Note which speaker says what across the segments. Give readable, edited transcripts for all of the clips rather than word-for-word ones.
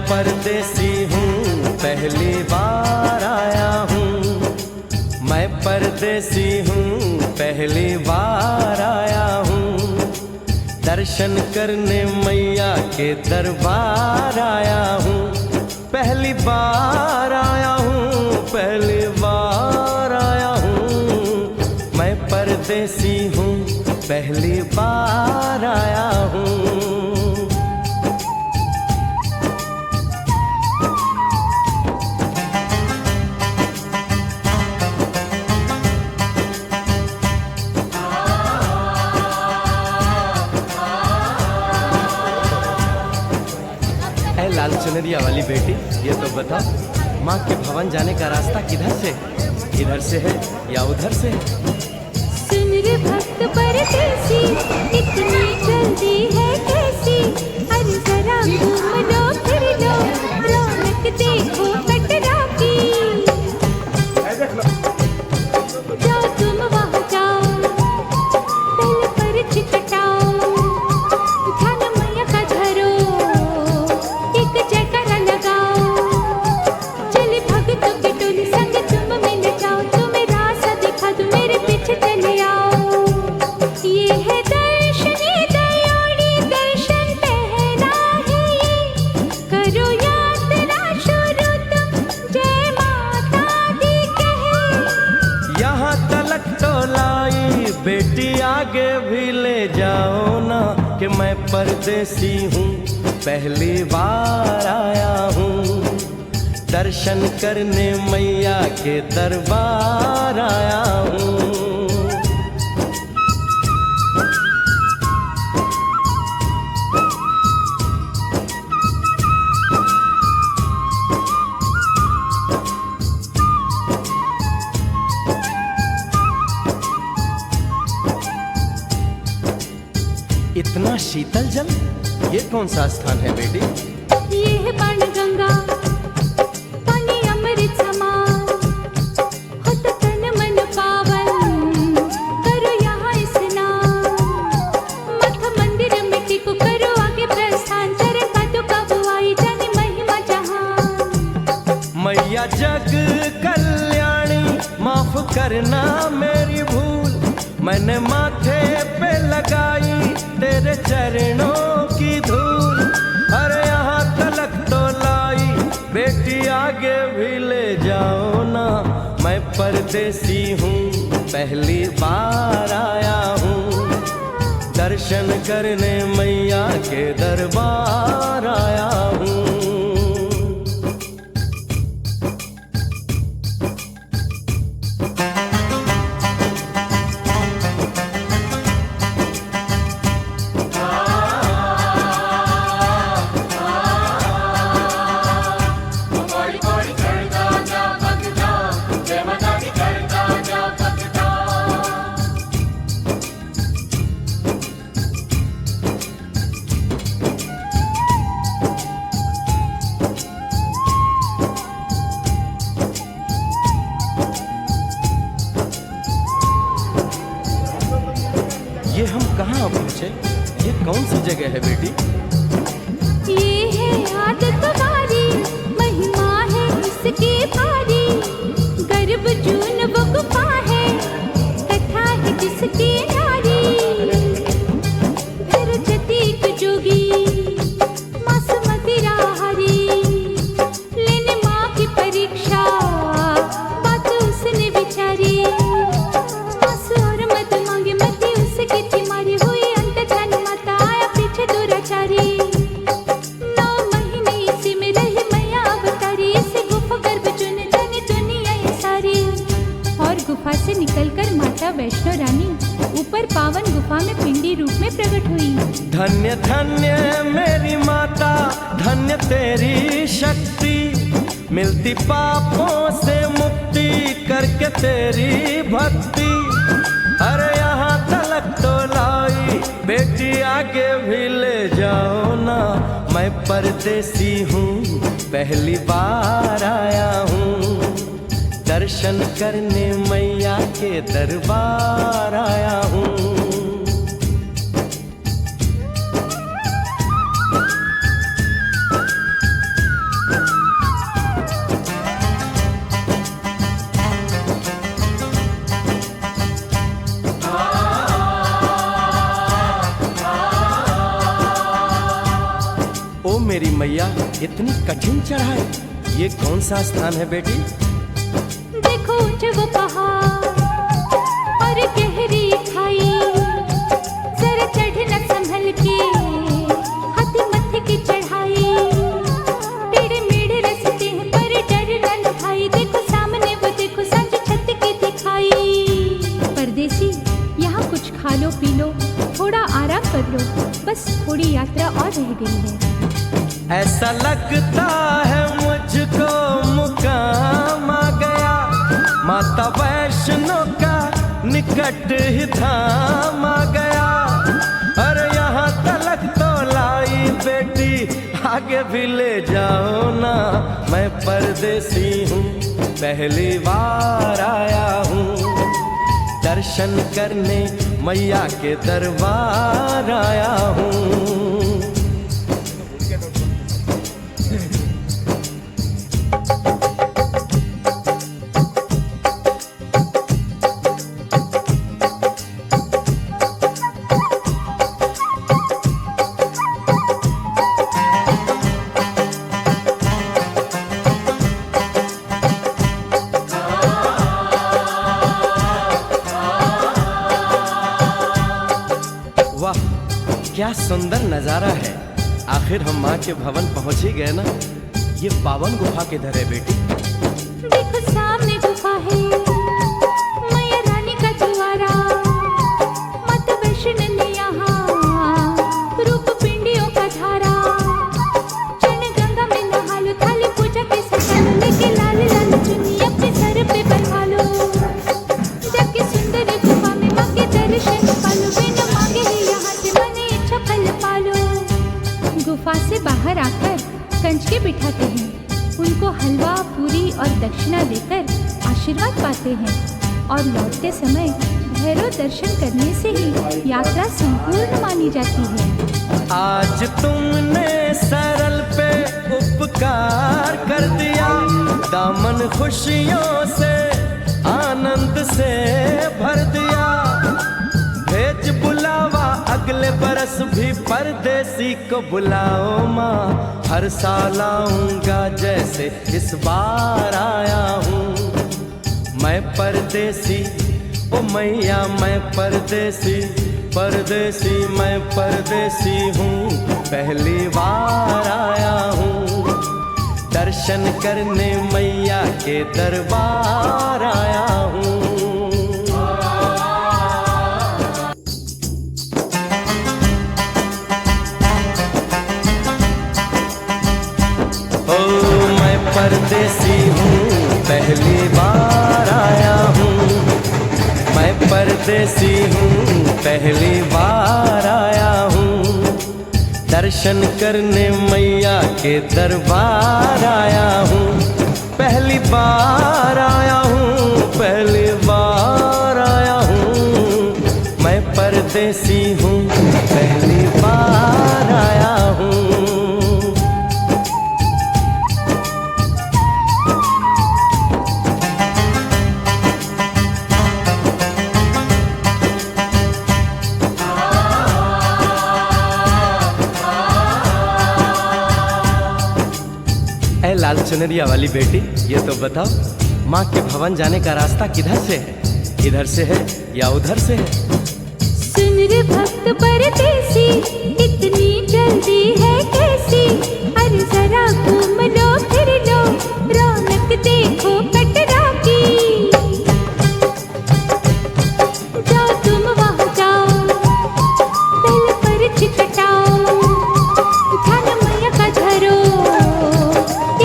Speaker 1: परदेसी हूँ पहली बार आया हूँ, मैं परदेसी हूँ पहली बार आया हूँ, दर्शन करने मैया के दरबार आया हूँ, पहली बार आया हूँ, पहली बार आया हूँ, मैं परदेसी हूँ पहली बार आया हूँ। लाल चुनरिया वाली बेटी, ये तो बता, माँ के भवन जाने का रास्ता किधर से, इधर से है या उधर से?
Speaker 2: सुन रे भक्त परदेसी, इतनी जल्दी है कैसी? अरे जरा घूम लो फिर लो, रौनक देखो कटरा की। जाओ तुम वहाँ जाओ, पहले परिचय कटाओ, ध्यान मैया का धरो, एक जयकारा लगाओ, चले भक्तों की टोली संग तुम मिल जाओ, तुम्हें रास्ता दिखा दूं, मेरे पीछे चले आओ। ये है दर्शन, ये दयाड़ी दर्शन पहला है ये, करो यात्रा शुरू तुम, जय माता दी कहे।
Speaker 1: यहाँ तलक तो लाई बेटी, आगे भी ले जाओ ना, कि मैं परदेसी हूँ पहली बार आया हूँ, दर्शन करने मैया के दरबार आया हूँ। इतना शीतल जल, ये कौन सा स्थान है बेटी?
Speaker 2: ये है बाणगंगा, पानी अमृत समान, होता तन मन पावन, करो यहाँ स्नान, मठ मंदिर में टिको, करो आगे प्रस्थान, चरण पादुका बुआई, जाने महिमा जहान।
Speaker 1: मैया जग कल्याणी, माफ करना मेरी भूल, मैंने माथे पे लगाई तेरे चरणों की धूल, अरे यहाँ तलक तो लाई बेटी, आगे भी ले जाओ ना, मैं परदेसी हूँ पहली बार आया हूँ, दर्शन करने मैया के दरबार आया हूँ। ये हम कहाँ पहुँचे? ये कौन सी जगह है बेटी?
Speaker 2: ये है आदत बारी, महिमा है इसकी भारी, गर्भ जून वो गुफा है, कथा है जिसकी नारी, फिर जतीक जोगी मासूमती राहरी, लेने माँ की परीक्षा, बात उसने विचारी, आंसू और मत मांगे मती उसकी तिमारी, हुई अंत ध्यान माता आया पीछे दुराचारी, 9 महीने इसी में रही मैया अवतारी, इसी गुफा गर्भ चुन जाने दुनिया ये सारी। और गुफा से निकलकर माता वैष्णो रानी ऊपर पावन गुफा में पिंडी रूप में प्रकट हुई।
Speaker 1: धन्य धन्य मेरी माता, धन्य तेरी शक्ति, मिलती पापों से मुक्ति करके तेरी भक्ति, अरे यहाँ तलक तो लाई बेटी, आगे भी ले जाओ ना, मैं परदेसी हूँ पहली बार आया हूँ, दर्शन दर्शन करने मैया के दरबार आया हूँ। ओ मेरी मैया, इतनी कठिन चढ़ाई, ये कौन सा स्थान है बेटी?
Speaker 2: देखो ऊंचे वो पहाड़ और गहरी खाई, जरा चढ़ न संभल के, हाथी मत्थे की चढ़ाई, टेढ़े मेढ़े रास्ते हैं पर डर न भाई, देखो सामने वो देखो सांझ छत की दिखाई। परदेसी, यहाँ कुछ खा लो पी लो, थोड़ा आराम कर लो, बस थोड़ी यात्रा और रह गई है।
Speaker 1: ऐसा लगता है मुझको मुकाम आ गया, माता वैष्णो का निकट ही धाम आ गया। अरे यहाँ तलक तो लाई बेटी, आगे भी ले जाओ ना, मैं परदेसी हूँ, पहली बार आया हूँ। दर्शन करने मैया के दरबार आया हूँ। वाह, क्या सुंदर नजारा है। आखिर हम माँ के भवन पहुंच ही गए ना। ये पावन गुफा किधर है बेटी?
Speaker 2: देखो सामने गुफा है, मैया रानी का द्वारा, माता वैष्णो ने यहाँ रूप पिंडियों का धारा। चरण गंगा में नहा लो, थाली पूजा के सजा लो, लेके लाल लाल चुन्नी अपने सर पे बनवा लो, जाके सुंदर गुफा में माँ के दर्शन पालो, बिना मांगे ही यहाँ से मने इच्छा फल पालो। गुफा से बाहर आकर कंचके बिठाते हैं, उनको हलवा पूरी और दक्षिणा देकर आशीर्वाद पाते हैं, और लौटते समय भैरव दर्शन करने से ही यात्रा संपूर्ण मानी जाती है।
Speaker 1: आज तुमने सरल पे उपकार कर दिया, दामन खुशियों से आनंद से भर दिया। भेज बुलावा अगले बरस भी परदेसी को बुलाओ माँ, हर साल आऊंगा जैसे इस बार आया हूँ। मैं परदेसी, ओ मैया मैं परदेसी, परदेसी मैं परदेसी हूँ, पहली बार आया हूँ। दर्शन करने मैया के दरबार आया हूँ। ओ मैं परदेसी हूँ, पहली बार आया हूँ। मैं परदेसी हूँ, पहली बार आया हूँ। दर्शन करने मैया के दरबार आया हूँ, पहली बार आया हूँ, पहली बार आया हूँ। मैं परदेसी हूँ, पहली बार आया हूँ। लाल चुनरिया वाली बेटी, ये तो बताओ माँ के भवन जाने का रास्ता किधर से है? इधर से है या उधर से है?
Speaker 2: सुन रे भक्त परदेसी, इतनी जल्दी है कैसी? अरे जरा घूम लो फिर लो, रौनक देखो कटरा की। जाओ तुम वहाँ जाओ, दिल पर चिकटाओ, ध्यान मैया का धरो,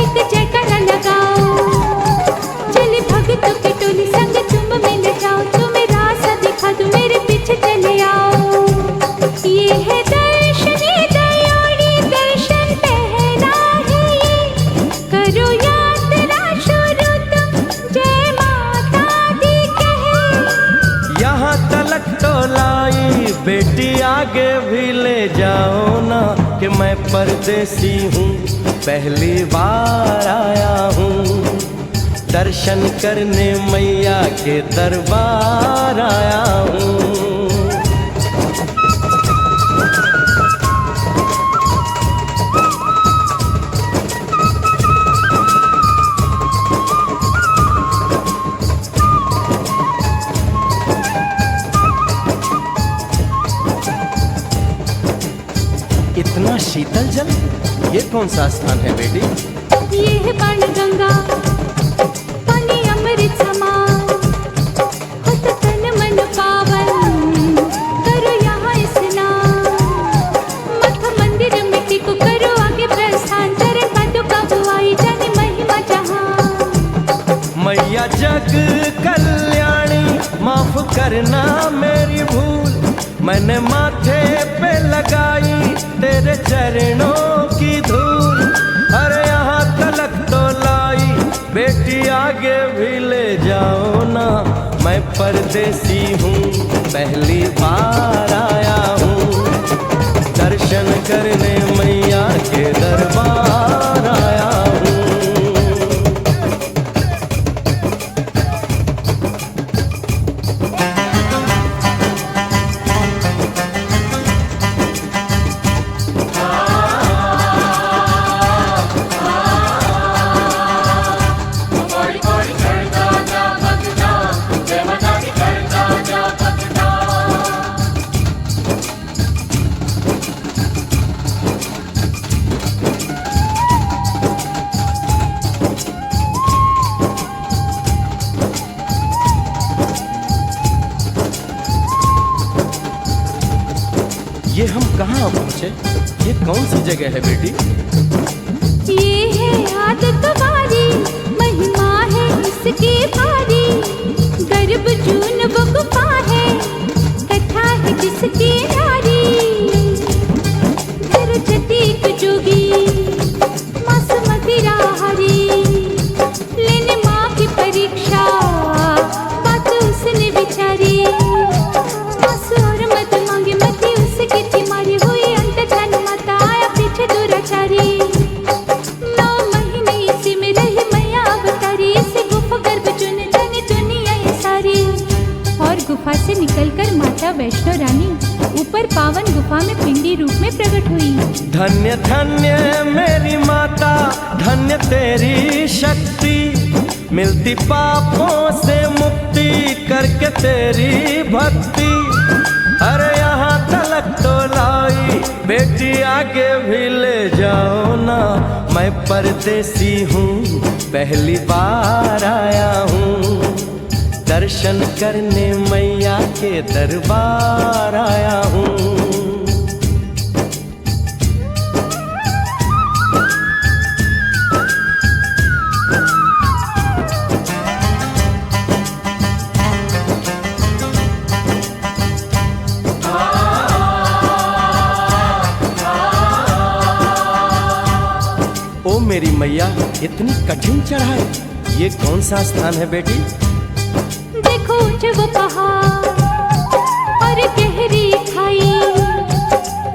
Speaker 2: एक जयकारा लगाओ, चले भक्तों की टोली संग तुम मिल जाओ, तुम्हें रास्ता दिखा दूं, मेरे पीछे चले आओ। ये है दर्शन, ये दयाड़ी दर्शन, पहला है ये
Speaker 1: परदेसी हूँ, पहली बार आया हूँ। दर्शन करने मैया के दरबार आया हूँ। इतना शीतल जल, ये कौन सा स्थान है बेटी?
Speaker 2: ये है बाण गंगा, पानी अमृत समान, होत तन मन पावन, करो यहाँ स्नान। मठ मंदिर मिट्टी को करो आगे प्रस्थान, चरण पादुका बुआई जाने महिमा जहाँ।
Speaker 1: मैया जग कल्याणी, माफ करना मेरी भूल, मैंने माथे पे लगाई तेरे चरणों की धूल। अरे यहाँ तलक तो लाई, बेटी आगे भी ले जाओ ना। मैं परदेसी हूँ, पहली बार आया हूँ। दर्शन करने मैया के दरबार आया हूँ। ये हम कहाँ पहुँचे? ये कौन सी जगह है बेटी?
Speaker 2: ये है आदत वारी, महिमा है इसकी भारी। गर्भ जून वो गुफा है, कथा है जिसकी नारी। सरस्वती को जोगी, मासूमती राहरी, लेने माँ की परीक्षा, बात उसने विचारी। मासू और मत मांगे मती उसकी थी मारी, हुई अंत धन माता आया पीछे दुराचारी। 9 महीने इसी में रही मैया अवतारी, इसी गुफा गर्भ चुन जाने दुनिया ये सारी। और गुफा से निकलकर माता वैष्णो रानी ऊपर पावन गुफा में पिंडी रूप में प्रकट हुई।
Speaker 1: धन्य धन्य मेरी माता, धन्य तेरी शक्ति, मिलती पापों से मुक्ति करके तेरी भक्ति। अरे यहाँ तलक तो लाई, बेटी आगे भी ले जाओ ना। मैं परदेसी हूँ, पहली बार आया हूँ। दर्शन करने मैया के दरबार आया हूँ। ओ मेरी मैया, इतनी कठिन चढ़ाई, ये कौन सा स्थान है बेटी?
Speaker 2: देखो ऊंचे वो पहाड़ और गहरी खाई,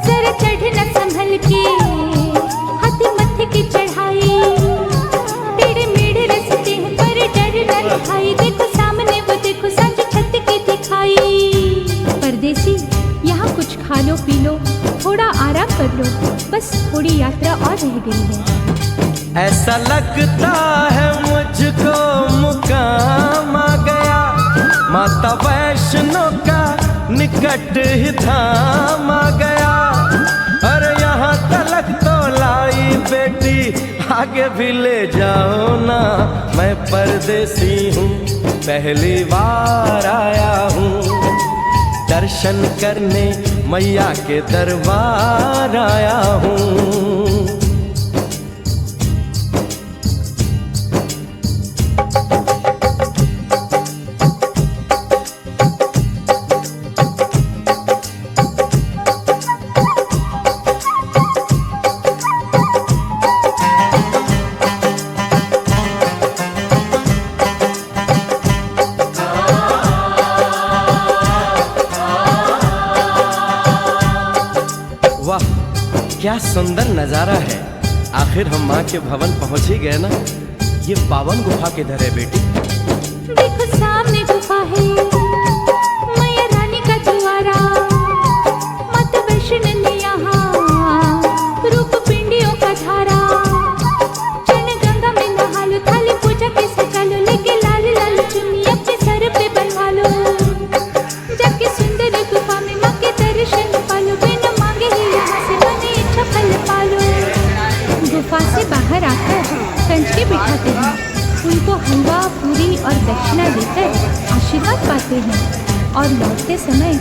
Speaker 2: जरा चढ़ना संभल के, हाथी मत्थे की चढ़ाई। टेढ़े मेढ़े रास्ते हैं पर डर न दिखाई, देखो सामने वो देखो सांझ छत की दिखाई। परदेसी यहाँ कुछ खा लो पी लो, थोड़ा आराम कर लो, बस थोड़ी यात्रा और रह गई है।
Speaker 1: ऐसा लगता है मुझको मुकाम आ गया, माता वैष्णो का निकट ही धाम आ गया। अरे यहाँ तलक तो लाई, बेटी आगे भी ले जाओ ना। मैं परदेसी हूँ, पहली बार आया हूँ। दर्शन करने मैया के दरबार आया हूँ। क्या सुंदर नजारा है। आखिर हम माँ के भवन पहुंच ही गए ना। ये पावन गुफा किधर है बेटी?
Speaker 2: देखो सामने गुफा है, मैया रानी का द्वारा। माता वैष्णो ने यहाँ रूप पिंडियों का धारा। चरण गंगा में नहा लो, थाली पूजा के सजा लो, लेके लाल लाल चुन्नी अपने सर पे बनवा लो। जाके सुंदर गुफा में माँ के दर्शन पालो, बिना मांगे ही यहाँ से मन इच्छा फल पालो। गुफा से बाहर आकर कंच के बिठाते हैं, उनको हलवा पूरी और दक्षिणा देकर आशीर्वाद पाते हैं और लौटते समय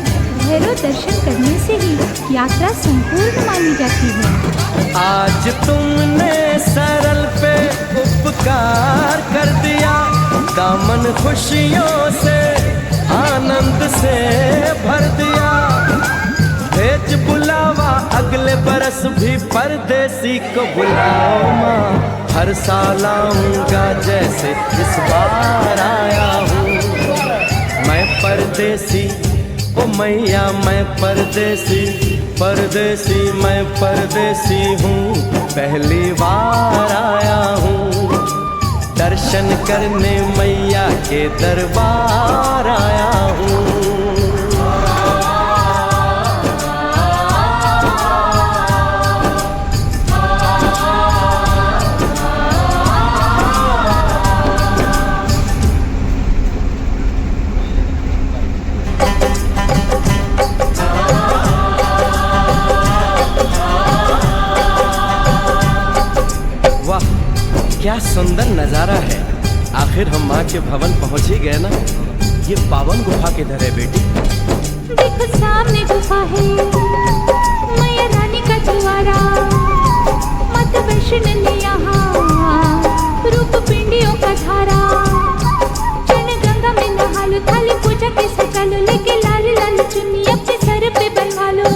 Speaker 2: भैरव दर्शन करने से ही यात्रा संपूर्ण मानी जाती है।
Speaker 1: आज तुमने सरल पे उपकार कर दिया, दामन खुशियों से आनंद से भर दिया। भेज बुलावा अगले बरस भी परदेसी को बुलाओ माँ, हर साल आऊंगा जैसे इस बार आया हूँ। मैं परदेसी ओ मैया, मैं परदेसी, परदेसी मैं परदेसी हूँ, पहली बार आया हूँ। दर्शन करने मैया के दरबार आया हूँ। क्या सुंदर नजारा है। आखिर हम माँ के भवन पहुंच ही गए ना। ये पावन गुफा किधर है बेटी?
Speaker 2: देखो सामने गुफा है, मैया रानी का द्वारा। माता वैष्णो ने यहाँ रूप पिंडियों का धारा। चरण गंगा में नहा लो, थाली पूजा के सजा लो, लेके लाल लाल चुन्नी अपने सर पे बनवा लो।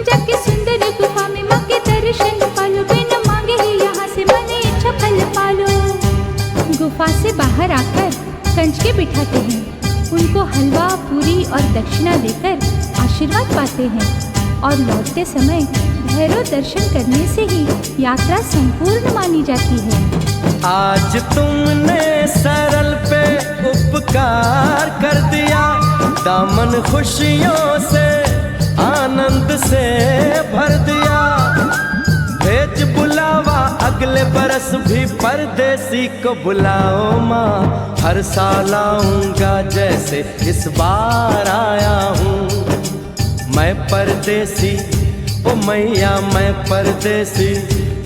Speaker 2: जाके सुंदर गुफा में माँ के दर्शन पालो, बिना मांगे ही यहाँ से मन इच्छा फल पालो। गुफा से बाहर आकर कंच के बिठाते हैं, उनको हलवा पूरी और दक्षिणा देकर आशीर्वाद पाते हैं और लौटते समय भैरव दर्शन करने से ही यात्रा संपूर्ण मानी जाती है।
Speaker 1: आज तुमने सरल पे उपकार कर दिया, दामन खुशियों से आनंद से भर दिया। भेज बुलावा अगले बरस भी परदेसी को बुलाओ माँ, हर साल आऊंगा जैसे इस बार आया हूँ। मैं परदेसी ओ मैया, मैं परदेसी,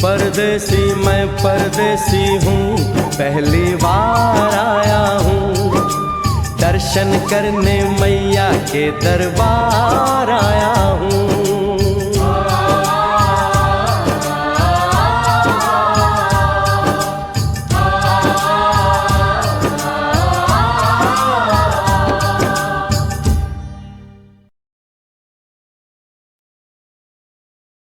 Speaker 1: परदेसी मैं परदेसी हूँ, पहली बार आया हूँ। दर्शन करने मैया के दरबार आया हूँ।